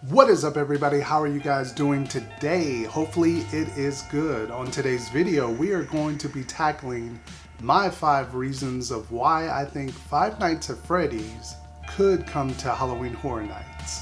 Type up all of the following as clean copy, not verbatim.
What is up, everybody? How are you guys doing today? Hopefully it is good. On today's video, we are going to be tackling my 5 reasons of why I think Five Nights at Freddy's could come to Halloween Horror Nights.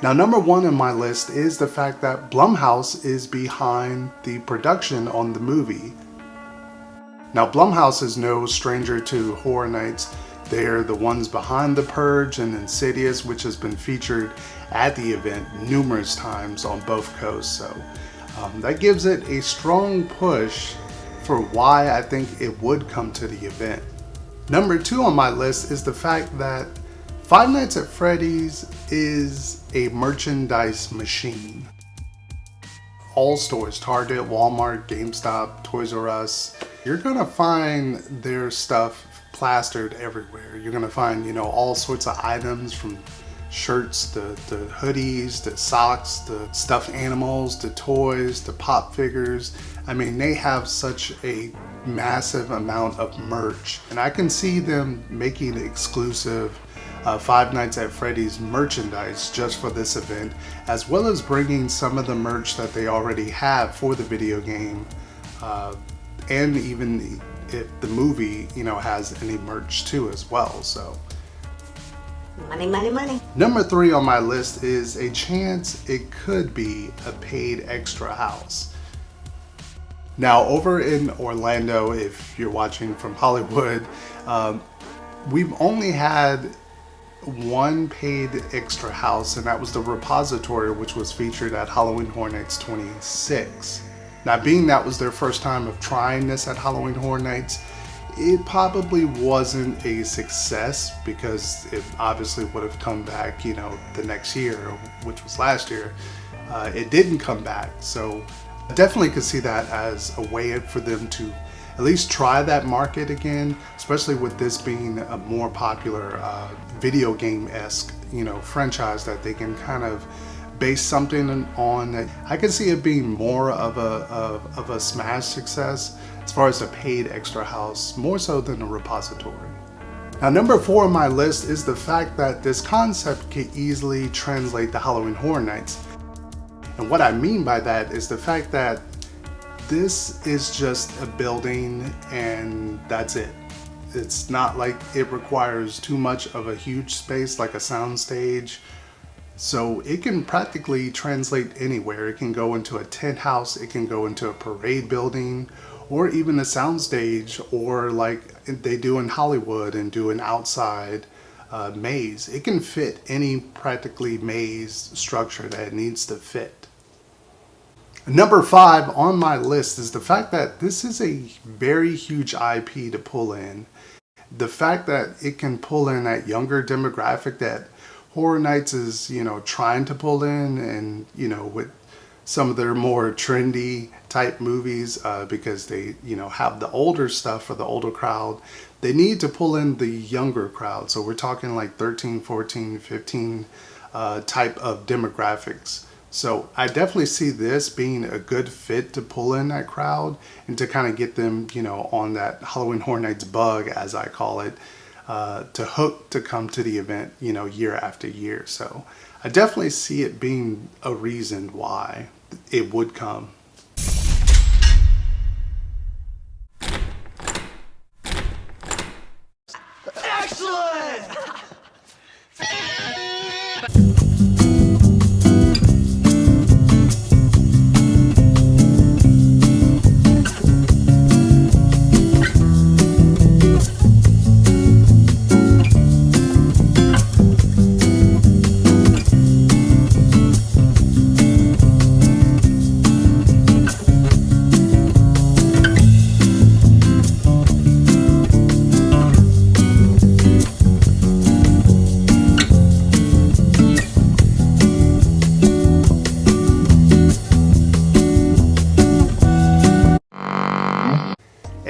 Now, number 1 on my list is the fact that Blumhouse is behind the production on the movie. Now, Blumhouse is no stranger to Horror Nights. They're the ones behind The Purge and Insidious, which has been featured at the event numerous times on both coasts. So that gives it a strong push for why I think it would come to the event. Number 2 on my list is the fact that Five Nights at Freddy's is a merchandise machine. All stores, Target, Walmart, GameStop, Toys R Us, you're gonna find their stuff plastered everywhere. You're gonna find, all sorts of items, from shirts to hoodies to socks to stuffed animals to toys to pop figures. I mean, they have such a massive amount of merch, and I can see them making exclusive Five Nights at Freddy's merchandise just for this event, as well as bringing some of the merch that they already have for the video game, and even if the movie has any merch too as well. So money, money, money. Number 3 on my list is a chance it could be a paid extra house. Now, over in Orlando, if you're watching from Hollywood, we've only had one paid extra house, and that was the Repository, which was featured at Halloween Horror Nights 26. Now, being that was their first time of trying this at Halloween Horror Nights, it probably wasn't a success, because it obviously would have come back, the next year, which was last year. It didn't come back, so I definitely could see that as a way for them to at least try that market again, especially with this being a more popular video game-esque, franchise that they can kind of base something on. I can see it being more of a smash success as far as a paid extra house, more so than a Repository. Now, number 4 on my list is the fact that this concept can easily translate to Halloween Horror Nights. And what I mean by that is the fact that this is just a building and that's it. It's not like it requires too much of a huge space like a sound stage. So it can practically translate anywhere. It can go into a tent house, it can go into a parade building, or even a sound stage, or like they do in Hollywood and do an outside maze. It can fit any practically maze structure that it needs to fit. Number 5 on my list is the fact that this is a very huge IP to pull in. The fact that it can pull in that younger demographic that Horror Nights is, trying to pull in, and, with some of their more trendy type movies, because they, have the older stuff for the older crowd. They need to pull in the younger crowd. So we're talking like 13, 14, 15 type of demographics. So I definitely see this being a good fit to pull in that crowd and to kind of get them, on that Halloween Horror Nights bug, as I call it, to hook to come to the event, year after year. So I definitely see it being a reason why it would come. Excellent!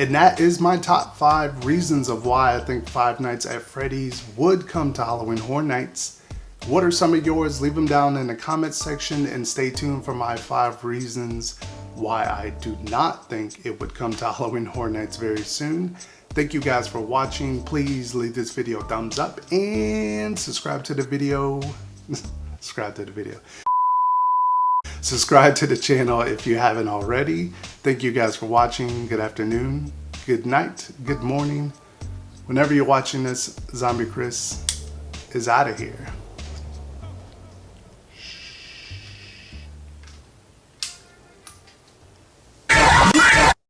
And that is my top 5 reasons of why I think Five Nights at Freddy's would come to Halloween Horror Nights. What are some of yours? Leave them down in the comments section, and stay tuned for my 5 reasons why I do not think it would come to Halloween Horror Nights very soon. Thank you guys for watching. Please leave this video a thumbs up and subscribe to the video. Subscribe to the channel if you haven't already. Thank you guys for watching. Good afternoon, good night, good morning. Whenever you're watching this, Zombie Chris is out of here.